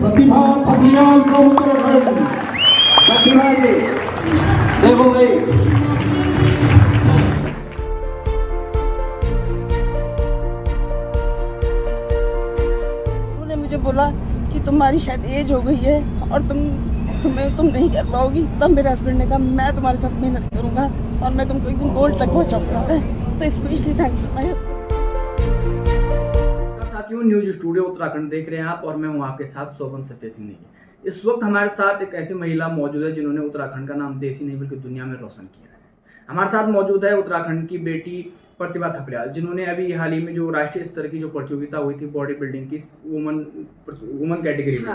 प्रतिभा थपलियाल को उत्तराखंड प्रतिभा जी देखो भाई। उन्होंने मुझे बोला कि तुम्हारी शायद एज हो गई है और तुम नहीं कर पाओगी। तब मेरे हस्बैंड ने कहा मैं तुम्हारे साथ मेहनत करूंगा और मैं तुमको एक दिन गोल्ड तक पहुंचाऊंगा। तो स्पेशली थैंक्स टू माय साथियों, न्यूज स्टूडियो उत्तराखंड देख रहे हैं आप और मैं हूं आपके साथ शोभन सत्य सिंह नेगी। इस वक्त हमारे साथ एक ऐसी महिला मौजूद है जिन्होंने उत्तराखंड का नाम देश ही नहीं बल्कि दुनिया में रोशन किया है। हमारे साथ मौजूद है उत्तराखंड की बेटी प्रतिभा थपलियाल, जिन्होंने अभी हाल ही में जो राष्ट्रीय स्तर की जो प्रतियोगिता हुई थी बॉडी बिल्डिंग की वुमन कैटेगरी में,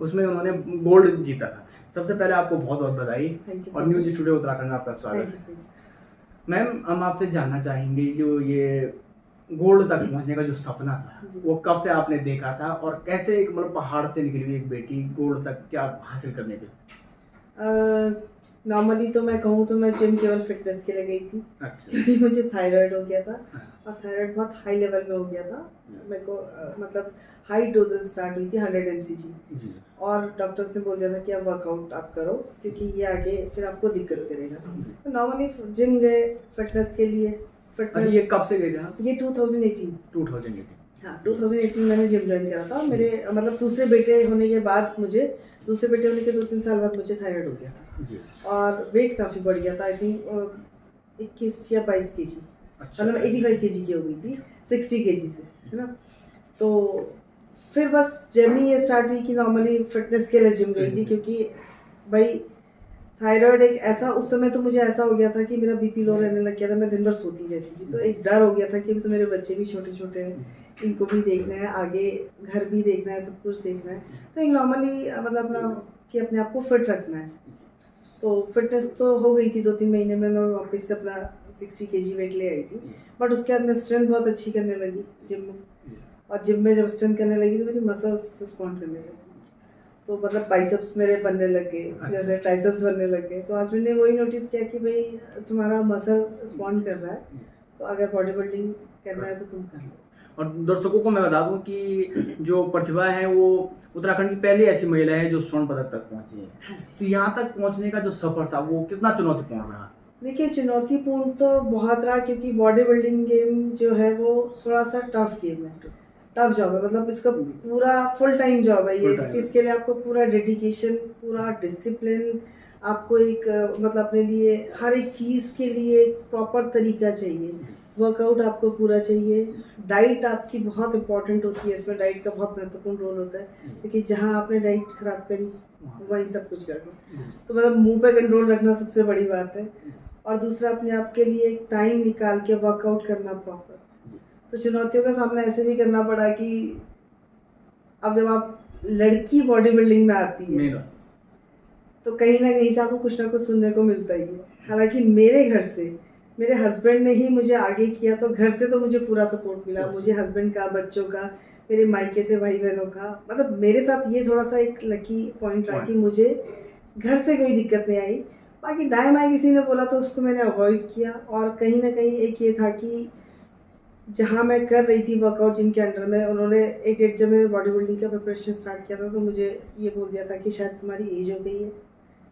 उसमें उन्होंने गोल्ड जीता था। सबसे पहले आपको बहुत बहुत बधाई और न्यूज स्टूडियो उत्तराखंड में आपका स्वागत है। मैम, हम आपसे जानना चाहेंगे जो ये गोल्ड तक पहुंचने का जो सपना था वो कब से आपने देखा था और कैसे एक मतलब पहाड़ से निकली हुई एक बेटी गोल्ड तक क्या हासिल करने के? नॉर्मली तो मैं कहूँ तो मैं जिम केवल फिटनेस के लिए गई थी। अच्छा। क्योंकि मुझे थायराइड हो गया था और थायराइड बहुत हाई लेवल पे हो गया था। मेरे को मतलब हाई डोजेस स्टार्ट हुई थी 100 mcg और डॉक्टर से बोल दिया था कि आप वर्कआउट आप करो क्योंकि ये आगे फिर आपको दिक्कत करेगा। तो नॉर्मली जिम गए फिटनेस के लिए। फिटनेस ये कब से गए थे आप? ये 2018। हाँ, 2018 मैंने जिम ज्वाइन करा था। मेरे मतलब दूसरे बेटे होने के 2-3 साल बाद मुझे थायराइड हो गया था जी। और वेट काफ़ी बढ़ गया था। आई थिंक 21 या 22 kg। अच्छा। मतलब 85 kg की हो गई थी 60 kg से, है ना। तो फिर बस जर्नी ये स्टार्ट हुई कि नॉर्मली फिटनेस के लिए जिम गई थी क्योंकि भाई थायराइड एक ऐसा उस समय तो मुझे ऐसा हो गया था कि मेरा बीपी लो रहने लग गया था। मैं दिन भर सोती रहती थी। तो एक डर हो गया था कि अभी तो मेरे बच्चे भी छोटे छोटे हैं, इनको भी देखना है, आगे घर भी देखना है, सब कुछ देखना है। तो एक नॉर्मली मतलब अपने आप को फिट रखना है। तो फिटनेस तो हो गई थी 2-3 महीने में। मैं वापस से अपना 60 kg वेट ले आई थी। बट उसके बाद मैं स्ट्रेंथ बहुत अच्छी करने लगी जिम में। और जिम में जब स्ट्रेंथ करने लगी तो मेरी मसल्स रिस्पॉन्ड करने लगी। तो मतलब बाइसेप्स मेरे बनने लग गए, जैसे ट्राइसेप्स बनने लग गए। तो हस्बैंड ने वही नोटिस किया कि भाई तुम्हारा मसल रिस्पॉन्ड कर रहा है, तो अगर बॉडी बिल्डिंग करना है तो तुम कर लो। और दर्शकों को मैं बता दूं कि जो प्रतिभा है वो उत्तराखंड की पहली ऐसी महिला है जो स्वर्ण पदक तक पहुंची है। हाँ, तो यहाँ तक पहुंचने का जो सफर था वो कितना चुनौतीपूर्ण रहा? देखिए, चुनौतीपूर्ण तो बहुत रहा क्योंकि बॉडी बिल्डिंग गेम जो है वो थोड़ा सा टफ गेम है, टफ जॉब है। मतलब इसका पूरा फुल टाइम जॉब है ये। इसके लिए आपको पूरा डेडिकेशन, पूरा डिसिप्लिन, आपको एक मतलब अपने लिए हर एक चीज़ के लिए एक प्रॉपर तरीका चाहिए। वर्कआउट आपको पूरा चाहिए। डाइट आपकी बहुत इंपॉर्टेंट होती है। इसमें डाइट का बहुत महत्वपूर्ण रोल होता है क्योंकि जहाँ आपने डाइट खराब करी वहीं सब कुछ गड़बड़। तो मतलब मुंह पे कंट्रोल रखना सबसे बड़ी बात है। और दूसरा, अपने आप के लिए एक टाइम निकाल के वर्कआउट करना प्रॉपर। तो चुनौतियों का सामना ऐसे भी करना पड़ा कि अब जब आप लड़की बॉडी बिल्डिंग में आती है तो कहीं ना कहीं से आपको कुछ ना कुछ सुनने को मिलता ही है। हालांकि मेरे घर से मेरे हस्बैंड ने ही मुझे आगे किया, तो घर से तो मुझे पूरा सपोर्ट मिला। मुझे हस्बैंड का, बच्चों का, मेरे मायके से भाई बहनों का, मतलब मेरे साथ ये थोड़ा सा एक लकी पॉइंट रहा कि मुझे घर से कोई दिक्कत नहीं आई। बाकी दाएं बाएं किसी ने बोला तो उसको मैंने अवॉइड किया। और कहीं ना कहीं एक ये था कि जहाँ मैं कर रही थी वर्कआउट जिनके अंडर में, उन्होंने एक डेट जब मैंने बॉडी बिल्डिंग का प्रिपरेशन स्टार्ट किया था तो मुझे ये बोल दिया था कि शायद तुम्हारी एज हो गई है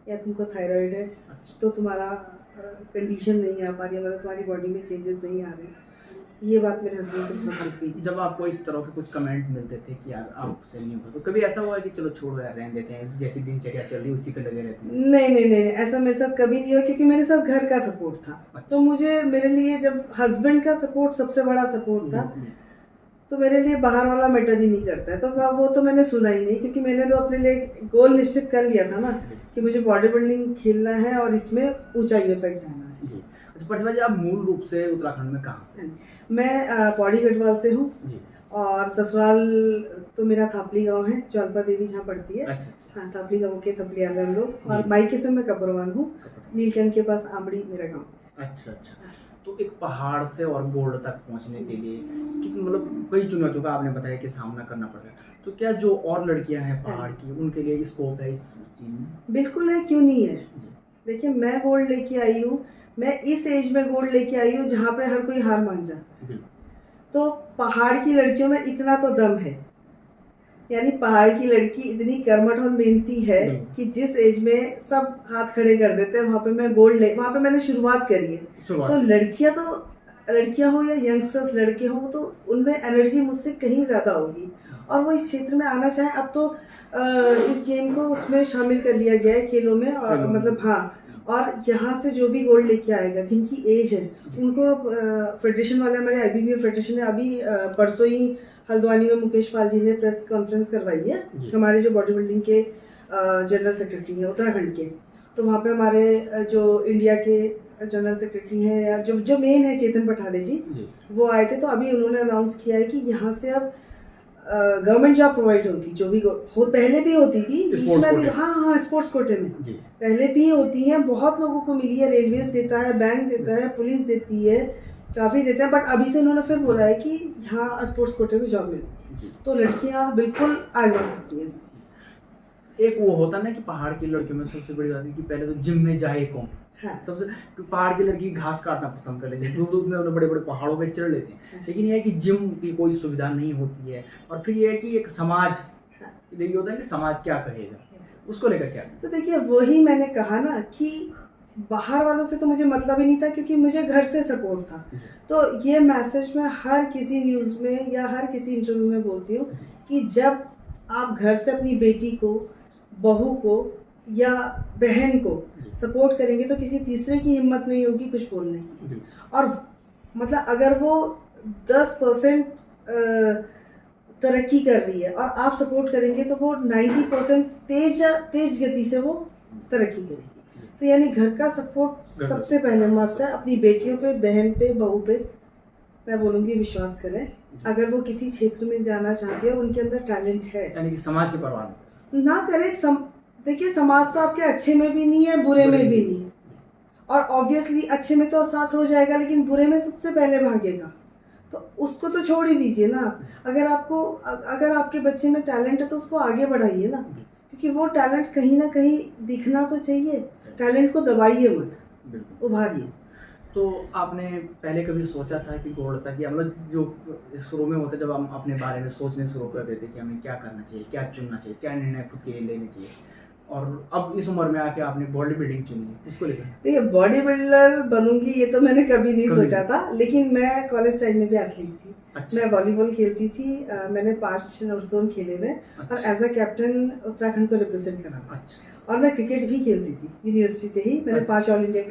या तुमको थायराइड है, तो तुम्हारा कंडीशन नहीं आ पा रही है, मतलब तुम्हारी बॉडी में चेंजेस नहीं आ रहे। ये बात मेरे हस्बैंड को बहुत हेल्प हुई। जब आपको इस तरह के कुछ कमेंट मिलते थे कि यार आपसे नहीं होगा, तो कभी ऐसा हुआ कि चलो छोड़ो यार, रहने देते हैं, जैसी दिनचर्या चल रही है उसी पे लगे रहते हैं? नहीं, ऐसा मेरे साथ कभी नहीं हुआ क्योंकि मेरे साथ घर का सपोर्ट था। अच्छा। तो मेरे लिए जब हस्बैंड का सपोर्ट सबसे बड़ा सपोर्ट था, तो मेरे लिए बाहर वाला मैटर ही नहीं करता है। तो वो तो मैंने सुना ही नहीं क्योंकि मैंने तो अपने लिए गोल निश्चित कर लिया था ना कि मुझे बॉडी बिल्डिंग खेलना है और इसमें ऊंचाइयों तक जाना है। जी। अच्छा प्रतिभा जी, आप मूल रूप से उत्तराखंड में कहाँ से? मैं पौड़ी गढ़वाल से हूँ और ससुराल तो मेरा थापली गांव है, ज्वालपा देवी जहाँ पड़ती है। अच्छा। हाँ, थापली गांव के थपलियाल हम लोग। और मायके से मैं कपरवान हूँ, नीलकंठ के पास आमड़ी मेरा गाँव। अच्छा। तो एक पहाड़ से और गोल्ड तक पहुंचने के लिए मतलब कई चुनौतियों का आपने बताया कि सामना करना पड़ता है, तो क्या जो और लड़कियां हैं पहाड़ की उनके लिए स्कोप है इस चीज में? बिल्कुल है, क्यों नहीं है। देखिए, मैं गोल्ड लेके आई हूँ, मैं इस एज में गोल्ड लेके आई हूँ जहाँ पे हर कोई हार मान जाता है। तो पहाड़ की लड़कियों में इतना तो दम है, यानी पहाड़ की लड़की इतनी कर्मठ और मेहनती है कि जिस एज में सब हाथ खड़े कर देते हैं, वहाँ पे मैं वहाँ पे मैंने शुरुआत करी है। तो लड़कियां हो या यंगस्टर्स लड़के हो, तो उनमें एनर्जी मुझसे कहीं ज़्यादा होगी और वो इस क्षेत्र में आना चाहें। अब तो इस गेम को उसमें शामिल कर लिया गया है खेलों में, और मतलब हाँ, और यहाँ से जो भी गोल्ड लेके आएगा जिनकी एज है उनको फेडरेशन वाले, हमारे IBBF फेडरेशन ने अभी परसों ही हल्द्वानी में मुकेश पाल जी ने प्रेस कॉन्फ्रेंस करवाई है, हमारे जो बॉडी बिल्डिंग के जनरल सेक्रेटरी हैं उत्तराखंड के। तो वहाँ पे हमारे जो इंडिया के जनरल सेक्रेटरी हैं या जो मेन है चेतन पठारे जी, वो आए थे। तो अभी उन्होंने अनाउंस किया है कि यहाँ से अब गवर्नमेंट जॉब प्रोवाइड होगी, जो भी पहले भी होती थी बीच में भी, हाँ स्पोर्ट्स कोटे में पहले भी होती हैं, बहुत लोगों को मिली है। रेलवेज देता है, बैंक देता है, पुलिस देती है, काफ़ी देते हैं। बट अभी से उन्होंने फिर बोला है कि यहाँ स्पोर्ट्स कोटे में जॉब मिलेगी, तो लड़कियाँ बिल्कुल आगे सकती हैं। एक वो होता ना कि पहाड़ की लड़कियों में सबसे बड़ी बात है कि पहले तो जिम में जाए कौन। हाँ। सबसे पहाड़ की लड़की घास काटना पसंद कर लेती है, दूर बड़े बड़े पहाड़ों पे चढ़ लेते हैं, लेकिन ये है कि जिम की कोई सुविधा नहीं होती है। और फिर ये है कि एक समाज, ये होता है कि समाज क्या कहेगा, उसको लेकर क्या। तो देखिए वही मैंने कहा ना कि बाहर वालों से तो मुझे मतलब ही नहीं था, क्योंकि मुझे घर से सपोर्ट था। तो ये मैसेज मैं हर किसी न्यूज़ में या हर किसी इंटरव्यू में बोलती हूँ कि जब आप घर से अपनी बेटी को, बहू को या बहन को सपोर्ट करेंगे तो किसी तीसरे की हिम्मत नहीं होगी कुछ बोलने की। और मतलब अगर वो 10% तरक्की कर रही है और आप सपोर्ट करेंगे तो वो 90% तेज गति से वो तरक्की करेगी। तो यानी घर का सपोर्ट सबसे पहले मस्ट है। अपनी बेटियों पे, बहन पे, बहू पे मैं बोलूँगी विश्वास करें। अगर वो किसी क्षेत्र में जाना चाहती है और उनके अंदर टैलेंट है, यानी कि समाज की परवाह ना करें। देखिए समाज तो आपके अच्छे में भी नहीं है, बुरे में भी नहीं है। और ऑब्वियसली अच्छे में तो साथ हो जाएगा, लेकिन बुरे में सबसे पहले भागेगा, तो उसको तो छोड़ ही दीजिए ना। अगर आपके बच्चे में टैलेंट है तो उसको आगे बढ़ाइए ना, क्योंकि वो टैलेंट कहीं ना कहीं दिखना तो चाहिए। टैलेंट को दबाइए मत, उभारिए। तो आपने पहले कभी सोचा था कि गोल्ड था कि मतलब जो शुरू में होता है, जब हम अपने बारे में सोचने शुरू कर देते कि हमें क्या करना चाहिए, क्या चुनना चाहिए, क्या निर्णय खुद के लिए लेने चाहिए, और अब इस उम्र में आके आपने बॉडी बिल्डिंग चुनी, उसको लेकर? देखिए बॉडी बिल्डर बनूंगी ये तो मैंने कभी नहीं सोचा था, लेकिन मैं कॉलेज टाइम में भी एथलीट थी। अच्छा। मैं वॉलीबॉल खेलती थी, मैंने 5 जोन खेले में। अच्छा। और एज अ कैप्टन उत्तराखंड को रिप्रेजेंट करा। अच्छा। और मैं क्रिकेट भी खेलती थी यूनिवर्सिटी से ही। मैंने 4 ऑल इंडिया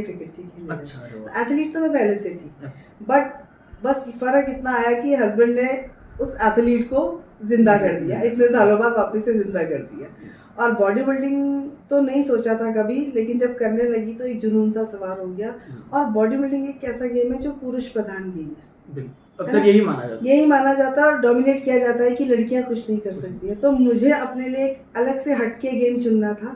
क्रिकेट की खेली। अच्छा। तो एथलीट तो मैं पहले से थी। अच्छा। बट बस फर्क इतना आया कि हस्बैंड ने उस एथलीट को जिंदा कर दिया, इतने सालों बाद वापस से जिंदा कर दिया। और बॉडी बिल्डिंग तो नहीं सोचा था कभी, लेकिन जब करने लगी तो एक जुनून सा सवार हो गया। और बॉडी बिल्डिंग एक ऐसा गेम है जो पुरुष प्रधान गेम है, अक्सर यही माना जाता है और डोमिनेट किया जाता है कि लड़कियां कुछ नहीं कर सकती है। तो मुझे अपने लिए एक अलग से हटके गेम चुनना था,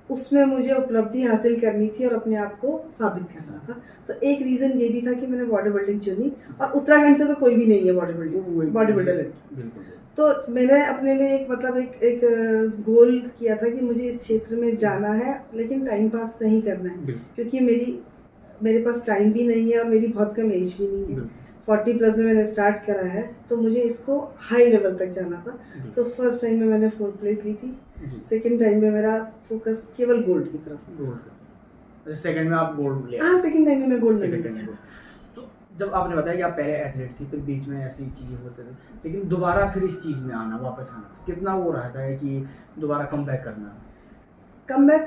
उसमें मुझे उपलब्धि हासिल करनी थी और अपने आप को साबित करना था। तो एक रीज़न ये भी था कि मैंने बॉडी बिल्डिंग चुनी। और उत्तराखंड से तो कोई भी नहीं है बॉडी बिल्डर लड़की। तो मैंने अपने लिए एक गोल किया था कि मुझे इस क्षेत्र में जाना है, लेकिन टाइम पास नहीं करना है, क्योंकि मेरे पास टाइम भी नहीं है और मेरी बहुत कम एज भी नहीं है। 40+ में मैंने स्टार्ट करा है, तो मुझे इसको हाई लेवल तक जाना था। तो फर्स्ट टाइम में मैंने 4th प्लेस ली थी। सेकंड टाइम में मेरा फोकस केवल गोल्ड की तरफ। सेकंड में आप गोल्ड ले? हाँ, सेकंड टाइम में मैं गोल्ड ले ली। तो जब आपने बताया कि आप पहले एथलीट थी, फिर बीच में ऐसी चीज़ें होते थे, लेकिन दोबारा फिर इस चीज़ में आना, वापस आना, कितना वो रहता है कि दोबारा कम बैक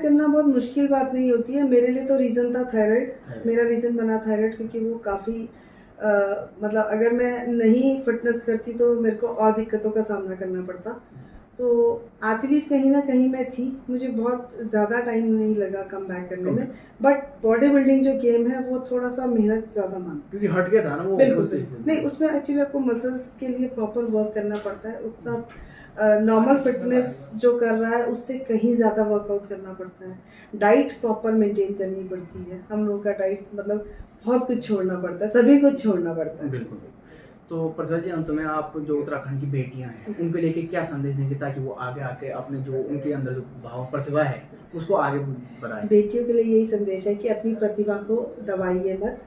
करना बहुत मुश्किल बात नहीं होती है। मेरे लिए तो रीज़न था थायराइड। मेरा रीज़न बना थायराइड, क्योंकि वो काफ़ी मतलब अगर मैं नहीं फिटनेस करती तो मेरे को और दिक्कतों का सामना करना पड़ता। तो एथलीट कहीं ना कहीं मैं थी, मुझे बहुत ज़्यादा टाइम नहीं लगा कम बैक करने में। बट बॉडी बिल्डिंग जो गेम है वो थोड़ा सा मेहनत ज़्यादा मांगता है, क्योंकि हट गया था ना वो। बिल्कुल नहीं, उसमें एक्चुअली आपको मसल्स के लिए प्रॉपर वर्क करना पड़ता है। उतना नॉर्मल फिटनेस जो कर रहा है उससे कहीं ज़्यादा वर्कआउट करना पड़ता है। डाइट प्रॉपर मेंटेन करनी पड़ती है। हम लोगों का डाइट मतलब बहुत कुछ छोड़ना पड़ता है, सभी कुछ छोड़ना पड़ता है। बिल्कुल। तो प्रतिभा जी, अंत में आप जो उत्तराखंड की बेटियां हैं उनके लेके क्या संदेश देंगे, ताकि वो आगे आके अपने जो उनके अंदर जो भाव प्रतिभा है उसको आगे बढ़ाएं? बेटियों के लिए यही संदेश है कि अपनी प्रतिभा को दबाइए मत,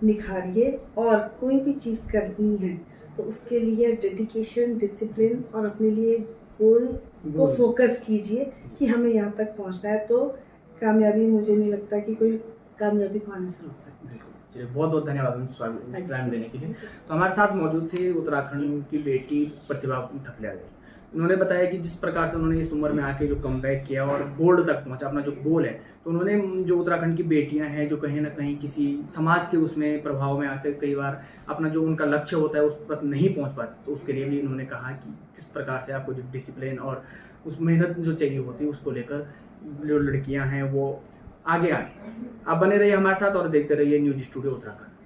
निखारिए। और कोई भी चीज़ करनी है तो उसके लिए डेडिकेशन, डिसिप्लिन और अपने लिए गोल को फोकस कीजिए कि हमें यहाँ तक पहुँचना है, तो कामयाबी मुझे नहीं लगता कि कोई कामयाबी को आने से रोक सकता है। बिल्कुल। चलिए बहुत बहुत धन्यवाद टाइम देने के लिए। तो हमारे साथ मौजूद थे उत्तराखंड की बेटी प्रतिभा थपलियाल। उन्होंने बताया कि जिस प्रकार से उन्होंने इस उम्र में आके जो कमबैक किया और गोल्ड तक पहुंचा, अपना जो गोल है, तो उन्होंने जो उत्तराखंड की बेटियां हैं जो कहीं ना कहीं किसी समाज के उसमें प्रभाव में आकर कई बार अपना जो उनका लक्ष्य होता है उस तक नहीं पहुंच पाते, तो उसके लिए भी उन्होंने कहा कि किस प्रकार से आपको जो डिसिप्लिन और उस मेहनत जो चाहिए होती है उसको लेकर जो लड़कियां हैं वो आगे आए। आप बने रहिए हमारे साथ और देखते रहिए न्यूज़ स्टूडियो उत्तराखंड।